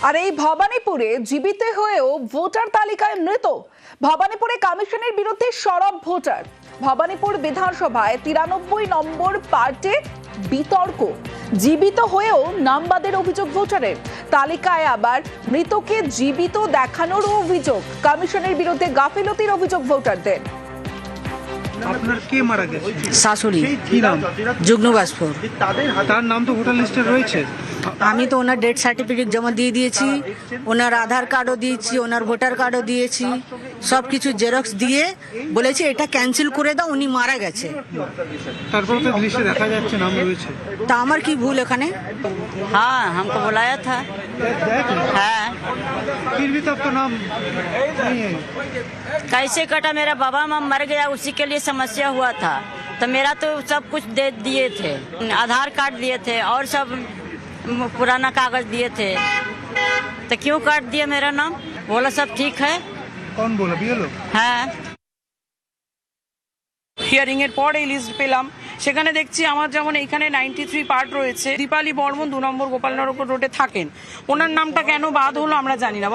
আর এই ভবানীপুরে জীবিত হয়েও ভোটার তালিকায় মৃত। ভবানীপুরে কমিশনের বিরুদ্ধে সরব ভোটার। ভবানীপুর বিধানসভায় 93 নম্বর পার্টে বিতর্ক। জীবিত হয়েও নাম বাদের অভিযোগ ভোটারের। তালিকায় আবার মৃতকে জীবিত দেখানোর অভিযোগ। কমিশনের বিরুদ্ধে গাফিলতির অভিযোগ ভোটারদের। আপনার কে মারা গেছে? শাশুড়ি। কি নাম? যুগ্ন বাসপুর। তার নাম তো ভোটার লিস্টে রয়েছে। আমি তো ওনার ডেথ সার্টিফিকেট জমা দিয়ে দিয়েছি, ওনার আধার কার্ডও দিয়েছি, ওনার ভোটার কার্ডও দিয়েছি, সব কিছু জেরক্স দিয়ে বলেছি এটা ক্যান্সেল করে দাও, উনি মারা গেছে। তারপর তো লিস্টে দেখা যাচ্ছে নাম রয়েছে। তা আমার কি ভুল এখানে? हाँ हमको बुलाया था। हाँ फिर भी तो आपका नाम नहीं है। कैसे कटा, मेरा बाबा माँ मर गया, उसी के लिए समस्या हुआ था। तो मेरा तो सब कुछ दे दिए थे, आधार कार्ड दिए थे और सब पुराना कागज दिए थे। तो क्यों काट दिया मेरा नाम? बोला सब ठीक है। कौन बोला? बीएलओ? हाँ হিয়ারিং এর পর এই লিস্ট পেলাম। সেখানে দেখছি আমার যেমন এইখানে 93 পার্ট রয়েছে। দীপালি বর্মন 2 নম্বর গোপালনগর রোডে থাকেন। ওনার নামটা কেন বাদ হলো আমরা জানি না।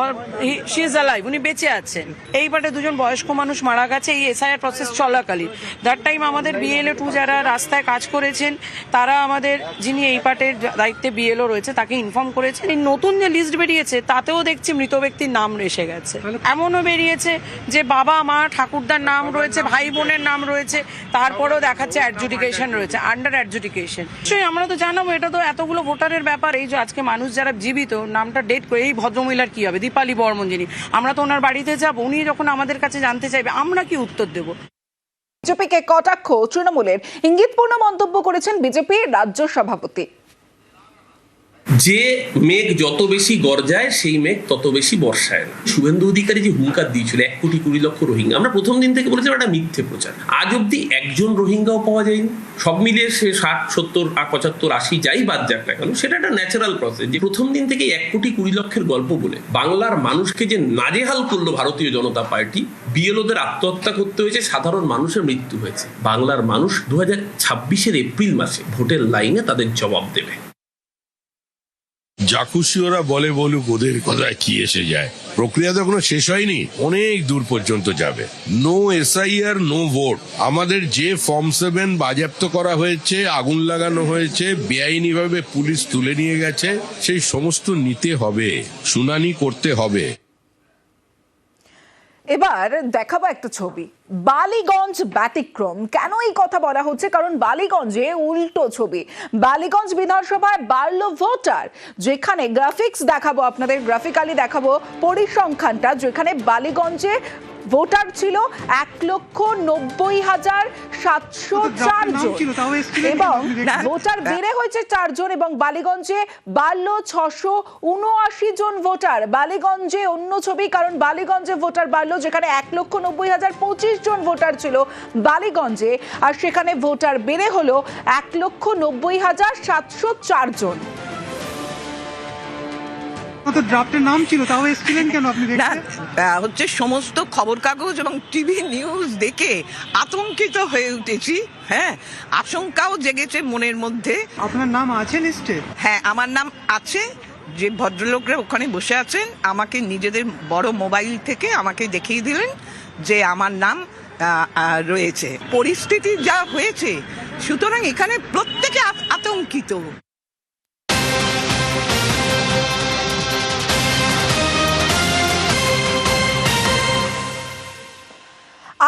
শি ইজ অ্যালাইভ, উনি বেঁচে আছেন। এই পার্টে 2জন বয়স্ক মানুষ মারা গেছে এই এসআইআর প্রসেস চলাকালীন। দ্যাট টাইম আমাদের বিএলও 2 যারা রাস্তায় কাজ করেছেন তারা আমাদের, যিনি এই পার্টের দায়িত্বে বিএলও রয়েছে, তাকে ইনফর্ম করেছেন। এই নতুন যে লিস্ট বেরিয়েছে তাতেও দেখছি মৃত ব্যক্তির নাম এসে গেছে। এমনও বেরিয়েছে যে বাবা মা ঠাকুরদার নাম রয়েছে, ভাই বোনের নাম রয়েছে, তারপরেও দেখাচ্ছে অ্যাডজুডিকেশন রয়েছে, আন্ডার অ্যাডজুডিকেশন। নিশ্চয়ই আমরা তো জানাবো, এটা তো এতগুলো ভোটারের ব্যাপার। এই যে আজকে মানুষ যারা জীবিত, নামটা ডেট করে, এই ভদ্রমহিলার কি হবে? দীপালি বর্মন যিনি, আমরা তো ওনার বাড়িতে যাব, উনি যখন আমাদের কাছে জানতে চাইবে আমরা কি উত্তর দেব? বিজেপিকে কটাক্ষ তৃণমূলের। ইঙ্গিতপূর্ণ মন্তব্য করেছেন বিজেপির রাজ্য সভাপতি। যে মেঘ যত বেশি গর্জায় সেই মেঘ তত বেশি বর্ষায় না। শুভেন্দু অধিকারী যে হুঙ্কার দিয়েছিল 1,20,00,000 রোহিঙ্গা, আমরা প্রথম দিন থেকে বলেছিলাম একটা মিথ্যে প্রচার। আজ অব্দি একজন রোহিঙ্গাও পাওয়া যায়নি। সব মিলিয়ে সে 60, 70, 75, 80 যাই বাদ যাক না কেন, সেটা একটা ন্যাচারাল প্রসেস। যে প্রথম দিন থেকে 1,20,00,000 গল্প বলে বাংলার মানুষকে যে নাজেহাল করলো ভারতীয় জনতা পার্টি, বিএলওদের আত্মহত্যা করতে হয়েছে, সাধারণ মানুষের মৃত্যু হয়েছে। বাংলার মানুষ 2026 এপ্রিল মাসে ভোটের লাইনে তাদের জবাব দেবে। যা খুশি ওরা বলে বলুক, ওদের কথায় কি এসে যায়? প্রক্রিয়া তো এখনো শেষ হয়নি, অনেক দূর পর্যন্ত যাবে। No SIR no vote. আমাদের যে ফর্ম 7 বাজেয়াপ্ত করা হয়েছে, আগুন লাগানো হয়েছে, বেআইনি ভাবে পুলিশ তুলে নিয়ে গেছে, সেই সমস্ত নিতে হবে, শুনানি করতে হবে। এবার দেখাবো একটা ছবি। বালিগঞ্জ ব্যতিক্রম। কেন এই কথা বলা হচ্ছে? কারণ বালিগঞ্জে উল্টো ছবি। বালিগঞ্জ বিধানসভায় বাড়লো ভোটার। যেখানে গ্রাফিক্স দেখাবো আপনাদের, গ্রাফিক্যালি দেখাবো পরিসংখ্যানটা, যেখানে বালিগঞ্জে ভোটার ছিল 1,90,704 জন এবং ভোটার বেড়ে হয়েছে 4 জন এবং বালিগঞ্জে বাড়লো 679 জন ভোটার। বালিগঞ্জে অন্য ছবি, কারণ বালিগঞ্জে ভোটার বাড়লো, যেখানে 1,90,025 জন ভোটার ছিল বালিগঞ্জে, আর সেখানে ভোটার বেড়ে হলো 1,90,704 জন। ড্রাফটের নাম ছিল, তাও এসেছিলেন কেন আপনি দেখতে? হচ্ছে সমস্ত খবর কাগজ এবং টিভি নিউজ দেখে আতঙ্কিত হয়ে উঠেছি। হ্যাঁ, আশঙ্কাও জেগেছে মনের মধ্যে। আপনার নাম আছে লিস্টে? হ্যাঁ, আমার নাম আছে। যে ভদ্রলোকরা ওখানে বসে আছেন আমাকে নিজেদের বড় মোবাইল থেকে আমাকে দেখিয়ে দিলেন যে আমার নাম রয়েছে। পরিস্থিতি যা হয়েছে, সুতরাং এখানে প্রত্যেকে আতঙ্কিত।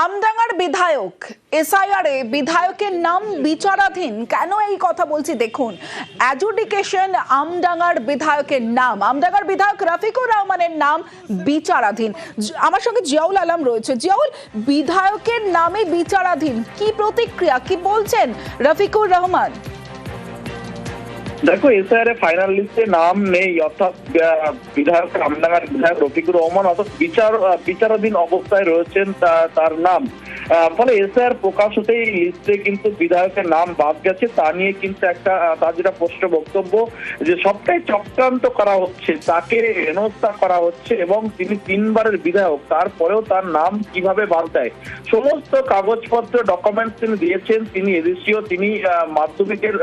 আমডাঙ্গার বিধায়ক, এসআইআরে বিধায়কের নাম বিচারাধীন। কেন এই কথা বলছি দেখুন। অ্যাডজুডিকেশন আমডাঙ্গার বিধায়কের নাম, আমডাঙ্গার বিধায়ক রফিকুর রহমানের নাম বিচারাধীন। আমার সঙ্গে জিয়াউল আলম রয়েছে। জিয়াউল, বিধায়কের নামে বিচারাধীন, কি প্রতিক্রিয়া, কি বলছেন রফিকুর রহমান? দেখো, এসআইআর ফাইনাল লিস্টে নাম নেই, অর্থাৎ বিধায়ক আমডাঙ্গার বিধায়ক রফিকুর রহমান অর্থাৎ বিচারাধীন অবস্থায় রয়েছেন তার নাম। ফলে এসআইআর প্রকাশ হতেই এই লিস্টে কিন্তু বিধায়কের নাম বাদ গেছে। তা নিয়ে কিন্তু একটা তার যেটা স্পষ্ট বক্তব্য যে সবটাই চক্রান্ত করা হচ্ছে, তাকে হেনস্থা করা হচ্ছে এবং তিনি 3 বারের বিধায়ক, তারপরেও তার নাম কিভাবে বাদ দেয়। সমস্ত কাগজপত্র ডকুমেন্টস তিনি দিয়েছেন, তিনি এদেশীয়, তিনি মাধ্যমিকের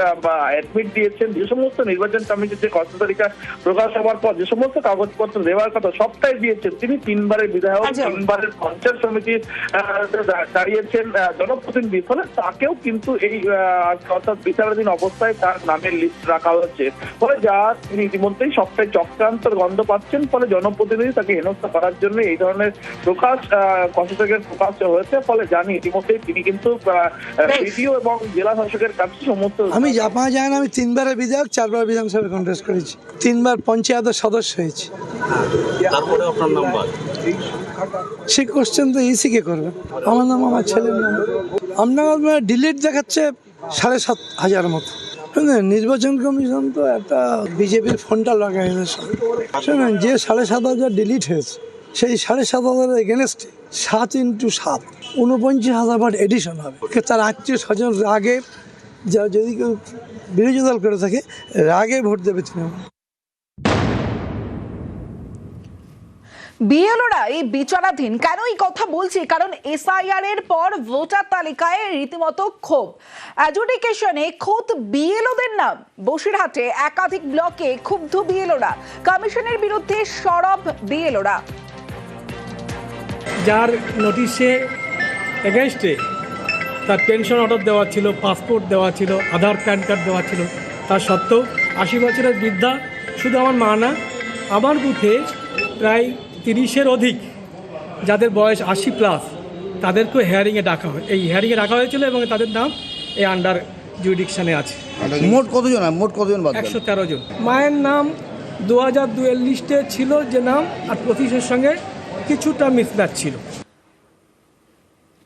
অ্যাডমিট দিয়েছেন, যে সমস্ত নির্বাচন কমিটির যে খসড়া তালিকা প্রকাশ হওয়ার পর যে সমস্ত কাগজপত্র দেওয়ার কথা সবটাই দিয়েছেন। তিনি 3 বারের বিধায়ক, 3 বারের পঞ্চায়েত সমিতি দাঁড়িয়েছেন জনপ্রতিনিধি, ফলে তাকেও কিন্তু এই অর্থাৎ বিচারাধীন অবস্থায় তার নামের লিস্ট রাখা হচ্ছে। ফলে যা তিনি ইতিমধ্যেই সবটাই চক্রান্তর গন্ধ পাচ্ছেন। ফলে জনপ্রতিনিধি তাকে হেনস্থা করার জন্য এই ধরনের প্রকাশ কষ্টকের প্রকাশ হয়েছে। ফলে জানি ইতিমধ্যেই তিনি কিন্তু বিডিও এবং জেলা শাসকের কাছে সমস্ত আমি জাপা যায় না, আমি 3 বারের বিধায়ক, 4 বার বিধানসভায় কন্টেস্ট করেছি, 3 বার পঞ্চায়েতের সদস্য হয়েছি। তারপরে আপনার নাম বাদ। সে কোশ্চেন তো ইসিকে করবে, আমার নাম আমার ছেলের নাম। আপনার ডিলিট দেখাচ্ছে 7,500 মতো। শুনুন, নির্বাচন কমিশন তো একটা বিজেপির ফোনটা লাগাইছে। শুনুন, যে 7,500 ডিলিট হয়েছে সেই 7,500 এগেনস্টে 7 × 7 49,000 ভোট এডিশন হবে। তার আত্মীয় স্বজন রাগে, যা যদি কেউ বিরোধী দল করে থাকে, রাগে ভোট দেবে তৃণমূল। বিএলওরা এই বিচারাধীন কেন এই কথা বলছি, কারণ এসআইআর এর পর ভোটার তালিকায় রীতিমতো ক্ষোভ। অ্যাডজুডিকেশনে খোদ বিএলওদের নাম, বসিরহাটে একাধিক ব্লকে ক্ষুব্ধ বিএলওরা, কমিশনের বিরুদ্ধে সরব বিএলওরা। যার নোটিশে এগেনস্টে তার পেনশন অর্ডার দেওয়া ছিল, পাসপোর্ট দেওয়া ছিল, আধার প্যান কার্ড দেওয়া ছিল, তার সত্ত্বেও 80 বছরের বৃদ্ধা, শুধু আমার মা না, আমার বুথে প্রায় 30-এর অধিক যাদের বয়স 80+, তাদেরকেও হেয়ারিংয়ে ডাকা হয়। এই হেয়ারিংয়ে রাখা হয়েছিল এবং তাদের নাম এই আন্ডার জুডিকশনে আছে। মোট কতজন? 113 জন। মায়ের নাম 2002-এর লিস্টে ছিল যে নাম, আর 25-এর সঙ্গে কিছুটা মিসম্যাচ ছিল।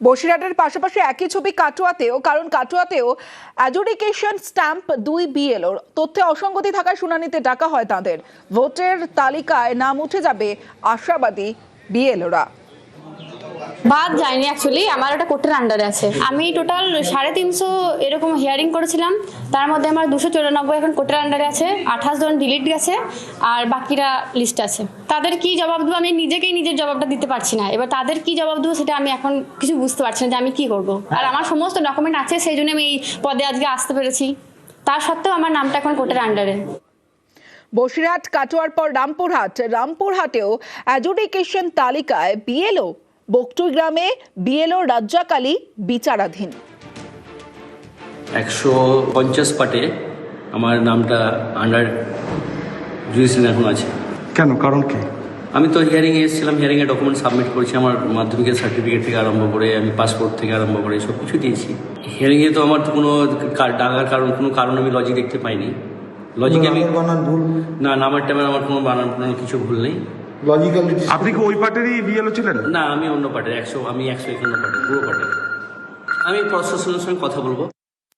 বসিরহাটের পাশাপাশি একই ছবি কাটোয়াতেও, কারণ কাটোয়াতেও অ্যাডজুডিকেশন স্ট্যাম্প 2 বিএলওর তথ্যে অসঙ্গতি থাকায় শুনানিতে ডাকা হয় তাদের। ভোটের তালিকায় নাম উঠে যাবে আশাবাদী বিএলওরা। বাদ যায়নি, অ্যাকচুয়ালি আমার একটা কোর্টের আন্ডারে আছে। আমি টোটাল 350 এরকম হিয়ারিং করেছিলাম, তার মধ্যে আমার 294 এখন কোর্টের আন্ডারে আছে, 28 জন ডিলিট গেছে, আর বাকিরা লিস্ট আছে। তাদের কি জবাব দেবো, আমি নিজেকেই নিজের জবাবটা দিতে পারছি না। এবার তাদের কি জবাব দেবো সেটা আমি এখন কিছু বুঝতে পারছি না যে আমি কি করব। আর আমার সমস্ত ডকুমেন্ট আছে, সেই জন্য আমি এই পদে আজকে আসতে পেরেছি। তার সত্ত্বেও আমার নামটা এখন কোর্টের আন্ডারে। বসিরহাট কাটোয়ার পর রামপুরহাটেও অ্যাডজুডিকেশন তালিকায় বিএলও, বকটুই গ্রামে বিএলও রাজ্জাক আলী বিচারাধীন। 150 পার্টে আমার নামটা আন্ডার জুডিশিয়াল এখন আছে। কেন, কারণ কি? আমি তো হিয়ারিংয়ে এসেছিলাম, হিয়ারিংয়ে ডকুমেন্ট সাবমিট করেছি, আমার মাধ্যমিকের সার্টিফিকেট থেকে আরম্ভ করে আমি পাসপোর্ট থেকে আরম্ভ করে সব কিছু দিয়েছি। হিয়ারিংয়ে তো আমার তো কোনো ডাকার কোনো কারণ আমি লজিক দেখতে পাইনি। লজিকে আমি না, নামের টাইমের আমার কোনো বানান কিছু ভুল নেই। আপনি কি ওই পার্টিরই বিএলও ছিলেন? না, আমি অন্য পার্টির, আমি 151 পার্টি, পুরো পার্টি। আমি প্রশাসনের সঙ্গে কথা বলবো।